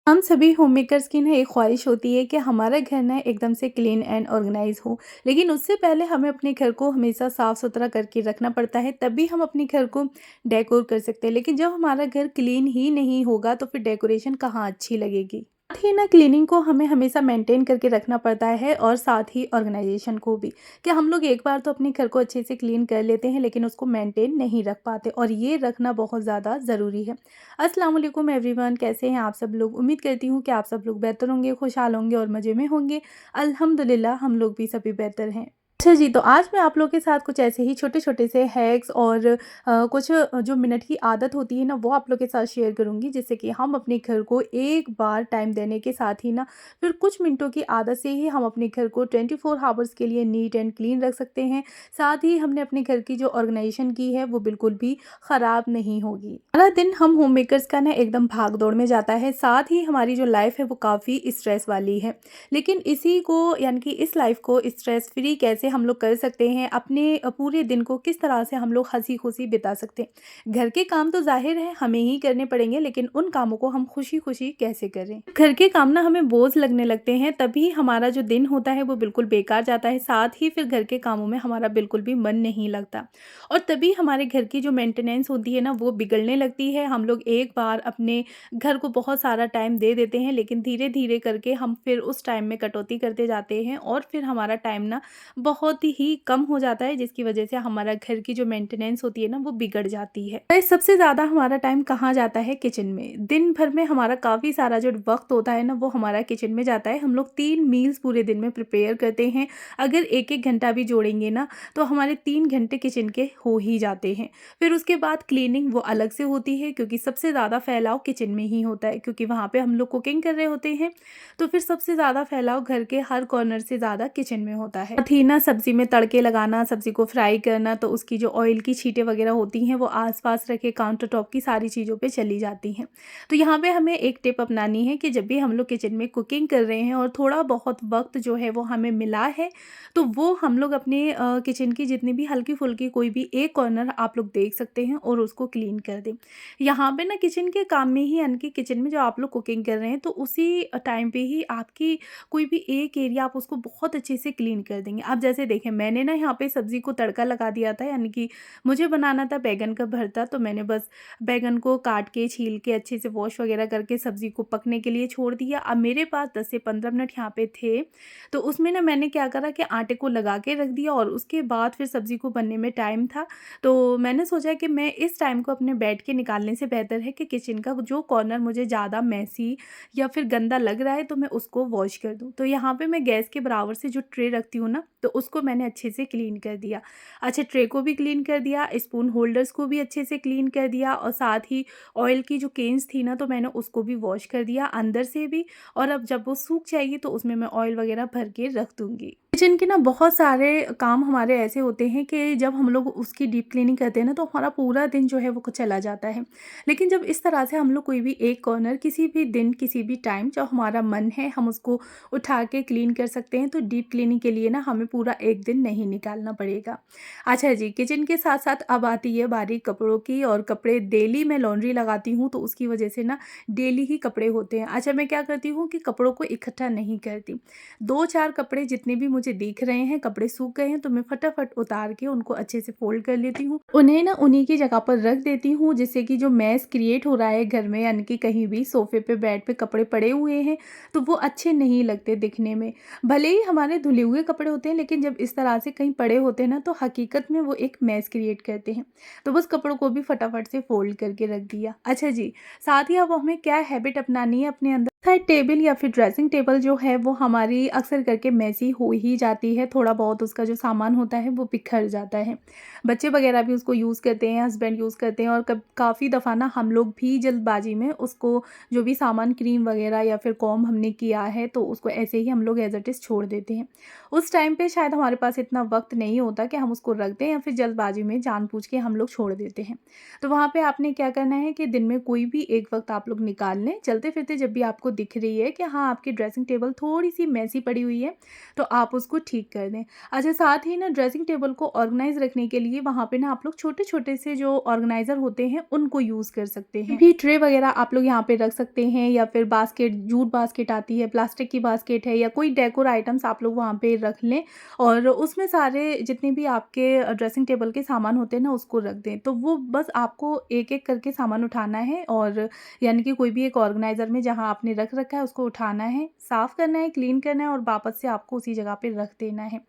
हम सभी होममेकर्स की ना एक ख्वाहिश होती है कि हमारा घर ना एकदम से क्लीन एंड ऑर्गेनाइज हो। लेकिन उससे पहले हमें अपने घर को हमेशा साफ़ सुथरा करके रखना पड़ता है, तभी हम अपने घर को डेकोर कर सकते हैं। लेकिन जब हमारा घर क्लीन ही नहीं होगा तो फिर डेकोरेशन कहाँ अच्छी लगेगी। साथ ही ना क्लीनिंग को हमें हमेशा मेंटेन करके रखना पड़ता है और साथ ही ऑर्गेनाइजेशन को भी। कि हम लोग एक बार तो अपने घर को अच्छे से क्लीन कर लेते हैं लेकिन उसको मेंटेन नहीं रख पाते, और ये रखना बहुत ज़्यादा ज़रूरी है। अस्सलाम वालेकुम एवरीवन, कैसे हैं आप सब लोग। उम्मीद करती हूँ कि आप सब लोग बेहतर होंगे, खुशहाल होंगे और मज़े में होंगे। अल्हम्दुलिल्लाह हम लोग भी सभी बेहतर हैं। अच्छा जी, तो आज मैं आप लोगों के साथ कुछ ऐसे ही छोटे-छोटे से हैक्स और कुछ जो मिनट की आदत होती है ना, वो आप लोग के साथ शेयर करूँगी, जिससे कि हम अपने घर को एक बार टाइम देने के साथ ही ना फिर कुछ मिनटों की आदत से ही हम अपने घर को 24 हावर्स के लिए नीट एंड क्लीन रख सकते हैं। साथ ही हमने अपने घर की जो ऑर्गेनाइजेशन की है वो बिल्कुल भी ख़राब नहीं होगी। सारा दिन हम होम मेकर्स का ना एकदम भाग दौड़ में जाता है, साथ ही हमारी जो लाइफ है वो काफ़ी स्ट्रेस वाली है। लेकिन इसी को यानी कि इस लाइफ को स्ट्रेस फ्री कैसे हम लोग कर सकते हैं, अपने पूरे दिन को किस तरह से हम लोग हंसी खुशी बिता सकते हैं। घर के काम तो जाहिर है हमें ही करने पड़ेंगे, लेकिन उन कामों को हम खुशी खुशी कैसे करें। घर के काम ना हमें बोझ लगने लगते हैं, तभी हमारा जो दिन होता है वो बिल्कुल बेकार जाता है। साथ ही फिर घर के कामों में हमारा बिल्कुल भी मन नहीं लगता, और तभी हमारे घर की जो मेंटेनेंस होती है ना वो बिगड़ने लगती है। हम लोग एक बार अपने घर को बहुत सारा टाइम दे देते हैं, लेकिन धीरे-धीरे करके हम फिर उस टाइम में कटौती करते जाते हैं और फिर हमारा टाइम ना बहुत ही कम हो जाता है, जिसकी वजह से हमारा घर की जो मेंटेनेंस होती है ना वो बिगड़ जाती है। तो सबसे ज़्यादा हमारा टाइम कहाँ जाता है? किचन में। दिन भर में हमारा काफ़ी सारा जो वक़्त होता है ना वो हमारा किचन में जाता है। हम लोग 3 मील्स पूरे दिन में प्रिपेयर करते हैं। अगर 1-1 घंटा भी जोड़ेंगे ना तो हमारे 3 घंटे किचन के हो ही जाते हैं। फिर उसके बाद क्लीनिंग वो अलग से होती है, क्योंकि सबसे ज़्यादा फैलाव किचन में ही होता है, क्योंकि वहाँ पे हम लोग कुकिंग कर रहे होते हैं। तो फिर सबसे ज़्यादा फैलाव घर के हर कॉर्नर से ज़्यादा किचन में होता है। साथ ही ना सब्ज़ी में तड़के लगाना, सब्ज़ी को फ्राई करना, तो उसकी जो ऑयल की छींटें वगैरह होती हैं वो आस-पास रखे काउंटर टॉप की सारी चीज़ों पे चली जाती हैं। तो यहाँ पे हमें एक टिप अपनानी है कि जब भी हम लोग किचन में कुकिंग कर रहे हैं और थोड़ा बहुत वक़्त जो है वो हमें मिला है, तो वो हम लोग अपने किचन की जितनी भी हल्की-फुल्की कोई भी एक कॉर्नर आप लोग देख सकते हैं और उसको क्लीन कर दें। यहाँ पे ना किचन के काम में ही यानी कि किचन में जो आप लोग कुकिंग कर रहे हैं तो उसी टाइम पे ही आपकी कोई भी एक एरिया आप उसको बहुत अच्छे से क्लीन कर देंगे। आप जैसे देखें, मैंने ना यहाँ पे सब्ज़ी को तड़का लगा दिया था, यानी कि मुझे बनाना था बैंगन का भरता, तो मैंने बस बैंगन को काट के, छील के, अच्छे से वॉश वगैरह करके सब्ज़ी को पकने के लिए छोड़ दिया। अब मेरे पास 10 से 15 मिनट यहाँ पे थे, तो उसमें ना मैंने क्या करा कि आटे को लगा के रख दिया और उसके बाद फिर सब्ज़ी को बनने में टाइम था। तो मैंने सोचा कि मैं इस टाइम को अपने बेड के निकालने से बेहतर है कि किचन का जो कॉर्नर मुझे ज़्यादा मैसी या फिर गंदा लग रहा है तो मैं उसको वॉश कर दूँ। तो यहाँ पे मैं गैस के बराबर से जो ट्रे रखती हूँ ना, तो उसको मैंने अच्छे से क्लीन कर दिया। अच्छा, ट्रे को भी क्लीन कर दिया, स्पून होल्डर्स को भी अच्छे से क्लीन कर दिया, और साथ ही ऑयल की जो केन्स थी ना तो मैंने उसको भी वॉश कर दिया अंदर से भी। और अब जब वो सूख जाएगी तो उसमें मैं ऑयल वगैरह भर के रख दूँगी। किचन के ना बहुत सारे काम हमारे ऐसे होते हैं कि जब हम लोग उसकी डीप क्लीनिंग करते हैं ना तो हमारा पूरा दिन जो है वो चला जाता है। लेकिन जब इस तरह से हम लोग कोई भी एक कॉर्नर किसी भी दिन किसी भी टाइम जब हमारा मन है हम उसको उठा के क्लीन कर सकते हैं, तो डीप क्लीनिंग के लिए ना हमें पूरा एक दिन नहीं निकालना पड़ेगा। अच्छा जी, किचन के साथ साथ अब आती है बारी कपड़ों की, और कपड़े डेली मैं लॉन्ड्री लगाती हूँ तो उसकी वजह से ना डेली ही कपड़े होते हैं। अच्छा, मैं क्या करती हूँ कि कपड़ों को इकट्ठा नहीं करती। 2-4 कपड़े जितने भी मुझे दिख रहे हैं, कपड़े सूख गए हैं, तो मैं फटाफट उतार के उनको अच्छे से फ़ोल्ड कर लेती हूँ। उन्हें ना उन्हीं की जगह पर रख देती हूँ, जिससे कि जो मैस क्रिएट हो रहा है घर में, यानी कि कहीं भी सोफ़े पे, बेड पे कपड़े पड़े हुए हैं, तो वो अच्छे नहीं लगते दिखने में। भले ही हमारे धुले हुए कपड़े होते हैं, लेकिन जब इस तरह से कहीं पड़े होते हैं ना, तो हकीकत में वो एक मैस क्रिएट करते हैं। तो बस कपड़ों को भी फटाफट से फ़ोल्ड करके रख दिया। अच्छा जी, साथ ही अब हमें क्या हैबिट अपनानी है अपने अंदर। साइड टेबल या फिर ड्रेसिंग टेबल जो है वो हमारी अक्सर करके मेसी हो ही जाती है, थोड़ा बहुत उसका जो सामान होता है वो बिखर जाता है। बच्चे वगैरह भी उसको यूज़ करते हैं, हस्बैंड यूज़ करते हैं, और कब काफ़ी दफ़ा ना हम लोग भी जल्दबाजी में उसको जो भी सामान क्रीम वगैरह या फिर कॉम्ब हमने किया है तो उसको ऐसे ही हम लोग एज़ इट इज़ छोड़ देते हैं। उस टाइम पे शायद हमारे पास इतना वक़्त नहीं होता कि हम उसको रख दें, या फिर जल्दबाजी में जानबूझ के हम लोग छोड़ देते हैं। तो वहाँ पे आपने क्या करना है कि दिन में कोई भी एक वक़्त आप लोग निकाल लें, चलते-फिरते जब भी आपको दिख रही है कि हाँ, आपकी ड्रेसिंग टेबल थोड़ी-सी मेसी पड़ी हुई है, तो आप उसको ठीक कर दें। अच्छा, साथ ही ना ड्रेसिंग टेबल को ऑर्गनाइज़ रखने के लिए वहाँ पे ना आप लोग छोटे-छोटे से जो ऑर्गनाइज़र होते हैं, उनको यूज़ कर सकते हैं। भी ट्रे वगैरह आप लोग यहाँ पे रख सकते हैं, या फिर बास्केट, जूट बास्केट आती है, प्लास्टिक की बास्केट है, या कोई डेकोर आइटम्स आप लोग वहाँ पे रख लें और उसमें सारे जितने भी आपके ड्रेसिंग टेबल के सामान होते हैं ना, उसको रख दें। तो वो बस आपको एक-एक करके सामान उठाना है, और यानी कि कोई भी एक ऑर्गनाइज़र में जहाँ आपने रख रखा है उसको उठाना है, साफ़ करना है, क्लीन करना है और वापस से आपको उसी जगह पे रख देना है।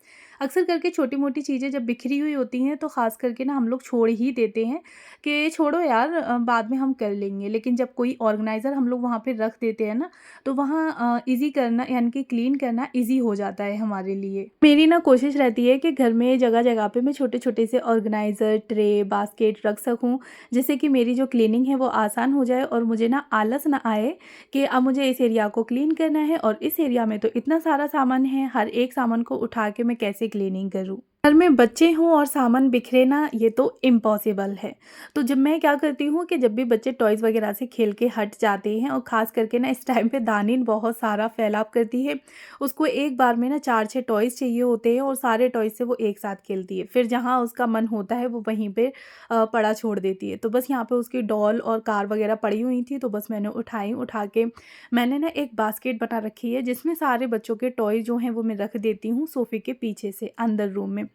अक्सर करके छोटी-मोटी चीज़ें जब बिखरी हुई होती हैं तो ख़ास करके ना हम लोग छोड़ ही देते हैं कि छोड़ो यार, बाद में हम कर लेंगे। लेकिन जब कोई ऑर्गनाइज़र हम लोग वहाँ पे रख देते हैं ना, तो वहाँ ईज़ी करना यानी कि क्लीन करना ईज़ी हो जाता है हमारे लिए। मेरी ना कोशिश रहती है कि घर में जगह-जगह पे मैं छोटे-छोटे से ऑर्गनाइज़र, ट्रे, बास्केट रख सकूँ, जिससे कि मेरी जो क्लीनिंग है वो आसान हो जाए और मुझे ना आलस ना आए कि अब मुझे इस एरिया को क्लीन करना है और इस एरिया में तो इतना सारा सामान है, हर एक सामान को उठा के मैं कैसे क्लीनिंग करूँ। घर में बच्चे हों और सामान बिखरे ना, ये तो इम्पॉसिबल है। तो जब मैं क्या करती हूँ कि जब भी बच्चे टॉयज़ वगैरह से खेल के हट जाते हैं, और ख़ास करके ना इस टाइम पे दानिन बहुत सारा फैलाव करती है, उसको एक बार में ना 4-6 टॉयज़ चाहिए होते हैं और सारे टॉयज़ से वो एक साथ खेलती है। फिर जहाँ उसका मन होता है वो वहीं पे पड़ा छोड़ देती है। तो बस यहाँ पे उसकी डॉल और कार वगैरह पड़ी हुई थी, तो बस मैंने उठाई, उठा के मैंने ना एक बास्केट बना रखी है जिसमें सारे बच्चों के टॉय जो हैं वो मैं रख देती हूँ सोफ़े के पीछे से अंदर रूम में।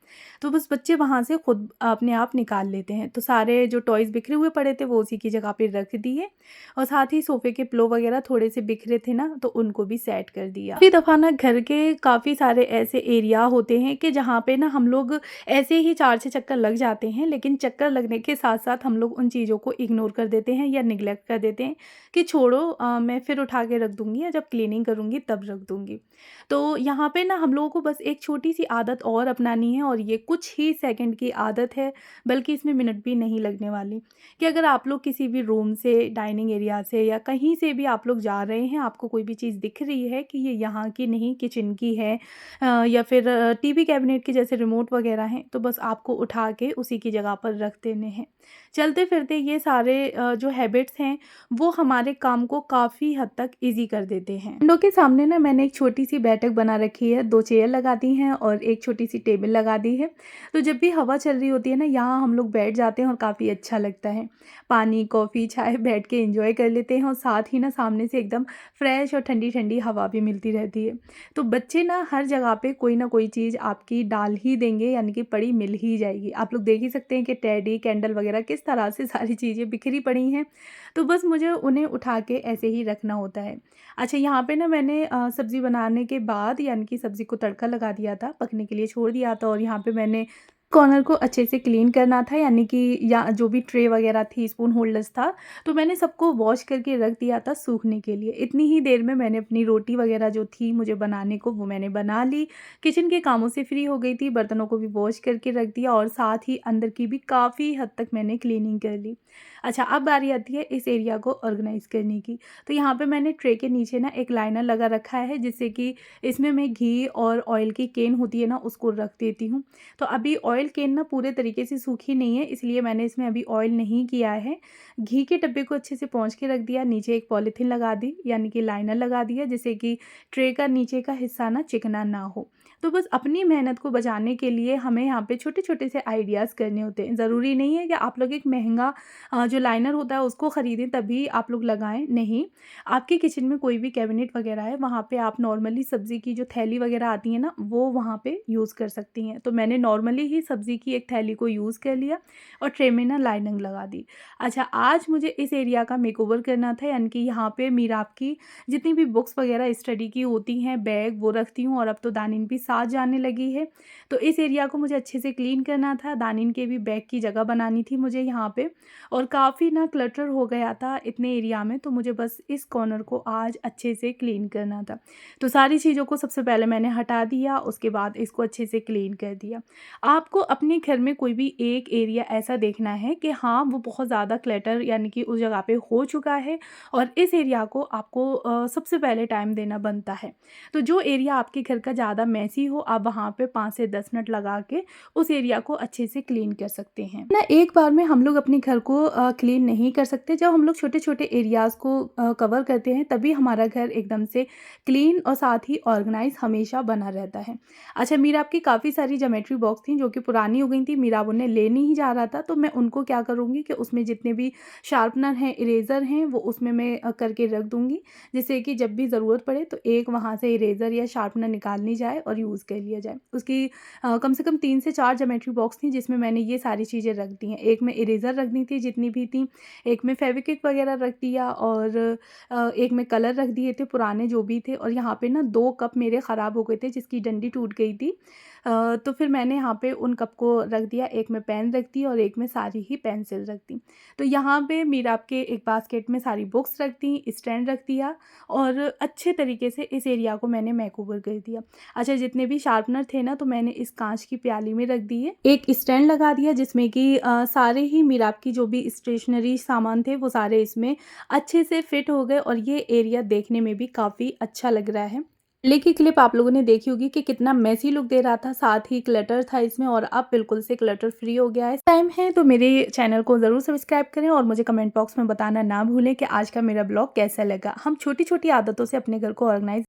तो बस बच्चे वहाँ से खुद अपने आप निकाल लेते हैं। तो सारे जो टॉयज़ बिखरे हुए पड़े थे वो उसी की जगह पे रख दिए, और साथ ही सोफ़े के पिलो वगैरह थोड़े से बिखरे थे ना, तो उनको भी सेट कर दिया। काफ़ी दफ़ा ना घर के काफ़ी सारे ऐसे एरिया होते हैं कि जहाँ पे ना हम लोग ऐसे ही 4-6 चक्कर लग जाते हैं, लेकिन चक्कर लगने के साथ-साथ हम लोग उन चीज़ों को इग्नोर कर देते हैं या नेग्लेक्ट कर देते हैं कि छोड़ो, मैं फिर उठा के रख दूँगी या जब क्लीनिंग करूँगी तब रख दूँगी। तो यहाँ पे ना हम लोगों को बस एक छोटी-सी आदत और अपनानी है, और ये कुछ ही सेकंड की आदत है, बल्कि इसमें मिनट भी नहीं लगने वाली, कि अगर आप लोग किसी भी रूम से, डाइनिंग एरिया से या कहीं से भी आप लोग जा रहे हैं, आपको कोई भी चीज़ दिख रही है कि ये यहाँ की नहीं किचन की है, या फिर टीवी कैबिनेट के जैसे रिमोट वगैरह हैं, तो बस आपको उठा के उसी की जगह पर रख देने हैं। चलते-फिरते ये सारे जो हैबिट्स हैं वो हमारे काम को काफ़ी हद तक ईज़ी कर देते हैं। विंडो के सामने ना मैंने एक छोटी-सी बैठक बना रखी है, 2 चेयर लगा दी हैं और एक छोटी-सी टेबल लगा दी है। तो जब भी हवा चल रही होती है ना, यहाँ हम लोग बैठ जाते हैं और काफ़ी अच्छा लगता है। पानी, कॉफ़ी, चाय बैठ के एन्जॉय कर लेते हैं, और साथ ही ना सामने से एकदम फ्रेश और ठंडी-ठंडी हवा भी मिलती रहती है। तो बच्चे ना हर जगह पे कोई ना कोई चीज़ आपकी डाल ही देंगे, यानी कि पड़ी मिल ही जाएगी। आप लोग देख ही सकते हैं कि टेडी, कैंडल वगैरह किस तरह से सारी चीज़ें बिखरी पड़ी हैं। तो बस मुझे उन्हें उठा के ऐसे ही रखना होता है। अच्छा, यहाँ पे ना मैंने सब्ज़ी बनाने के बाद यानी कि सब्ज़ी को तड़का लगा दिया था, पकने के लिए छोड़ दिया था, और यहाँ पे मैंने कॉर्नर को अच्छे से क्लीन करना था, यानी कि या जो भी ट्रे वगैरह थी, स्पून होल्डर्स था, तो मैंने सबको वॉश करके रख दिया था सूखने के लिए। इतनी ही देर में मैंने अपनी रोटी वगैरह जो थी मुझे बनाने को, वो मैंने बना ली। किचन के कामों से फ्री हो गई थी, बर्तनों को भी वॉश करके रख दिया, और साथ ही अंदर की भी काफ़ी हद तक मैंने क्लीनिंग कर ली। अच्छा, अब बारी आती है इस एरिया को ऑर्गेनाइज़ करने की। तो यहाँ पे मैंने ट्रे के नीचे ना एक लाइनर लगा रखा है, जिससे कि इसमें मैं घी और ऑयल की केन होती है ना, उसको रख देती हूँ। तो अभी ऑयल केन ना पूरे तरीके से सूखी नहीं है, इसलिए मैंने इसमें अभी ऑयल नहीं किया है। घी के डब्बे को अच्छे से पोंछ के रख दिया, नीचे एक पॉलीथीन लगा दी, यानी कि लाइनर लगा दिया, जिससे कि ट्रे का नीचे का हिस्सा ना चिकना ना हो। तो बस अपनी मेहनत को बचाने के लिए हमें यहाँ पे छोटे-छोटे से आइडियाज़ करने होते हैं। ज़रूरी नहीं है कि आप लोग एक महँगा जो लाइनर होता है उसको ख़रीदें तभी आप लोग लगाएँ, नहीं। आपके किचन में कोई भी कैबिनेट वगैरह है, वहाँ पे आप नॉर्मली सब्ज़ी की जो थैली वगैरह आती है ना, वो वहाँ पे यूज़ कर सकती हैं। तो मैंने नॉर्मली ही सब्ज़ी की एक थैली को यूज़ कर लिया और ट्रे में ना लाइनिंग लगा दी। अच्छा, आज मुझे इस एरिया का मेकओवर करना था, यानी कि यहाँ पे मीराब की जितनी भी बुक्स वगैरह स्टडी की होती हैं, बैग वो रखती हूँ, और अब तो दानिन भी साथ जाने लगी है। तो इस एरिया को मुझे अच्छे से क्लीन करना था, दानिन के भी बैग की जगह बनानी थी मुझे यहाँ पे, और काफ़ी ना क्लटर हो गया था इतने एरिया में, तो मुझे बस इस कॉर्नर को आज अच्छे से क्लीन करना था। तो सारी चीज़ों को सबसे पहले मैंने हटा दिया, उसके बाद इसको अच्छे से क्लीन कर दिया। आपको आपको अपने घर में कोई भी एक एरिया ऐसा देखना है कि हाँ, वो बहुत ज़्यादा क्लटर यानी कि उस जगह पे हो चुका है और इस एरिया को आपको सबसे पहले टाइम देना बनता है। तो जो एरिया आपके घर का ज़्यादा मेसी हो, आप वहाँ पे 5 से 10 मिनट लगा के उस एरिया को अच्छे से क्लीन कर सकते हैं ना। एक बार में हम लोग अपने घर को क्लीन नहीं कर सकते। जब हम लोग छोटे-छोटे एरियाज़ को कवर करते हैं, तभी हमारा घर एकदम से क्लीन और साथ ही ऑर्गेनाइज़ हमेशा बना रहता है। अच्छा, मीराब की काफ़ी सारी ज्योमेट्री बॉक्स थी जो कि पुरानी हो गई थी, मीराब उन्हें ले नहीं जा रहा था, तो मैं उनको क्या करूँगी कि उसमें जितने भी शार्पनर हैं, इरेज़र हैं, वो उसमें मैं करके रख दूँगी, जिससे कि जब भी ज़रूरत पड़े तो एक वहाँ से इरेज़र या शार्पनर निकाल ली जाए और यूज़ कर लिया जाए। उसकी कम से कम 3 से 4 ज्योमेट्री बॉक्स थी जिसमें मैंने ये सारी चीज़ें रख दी हैं। एक में इरेज़र रख दी थी जितनी भी थी, एक में फेविक्विक वगैरह रख दिया और एक में कलर रख दिए थे पुराने जो भी थे, और यहाँ पे ना 2 कप मेरे ख़राब हो गए थे जिसकी डंडी टूट गई थी। तो फिर मैंने यहाँ पे उन कप को रख दिया, एक में पेन रख दी और एक में सारी ही पेंसिल रख दी। तो यहाँ पे मीराब के एक बास्केट में सारी बुक्स रख दी, स्टैंड रख दिया और अच्छे तरीके से इस एरिया को मैंने मेकओवर कर दिया। अच्छा, जितने भी शार्पनर थे ना, तो मैंने इस काँच की प्याली में रख दिए। एक स्टैंड लगा दिया जिसमें कि सारे ही मीराब की जो भी स्टेशनरी सामान थे वो सारे इसमें अच्छे से फिट हो गए और ये एरिया देखने में भी काफ़ी अच्छा लग रहा है। पहले की क्लिप आप लोगों ने देखी होगी कि कितना मेसी लुक दे रहा था, साथ ही क्लटर था इसमें, और अब बिल्कुल से क्लटर फ्री हो गया है। टाइम है तो मेरे चैनल को ज़रूर सब्सक्राइब करें और मुझे कमेंट बॉक्स में बताना ना भूलें कि आज का मेरा ब्लॉग कैसा लगा। हम छोटी-छोटी आदतों से अपने घर को ऑर्गेनाइज़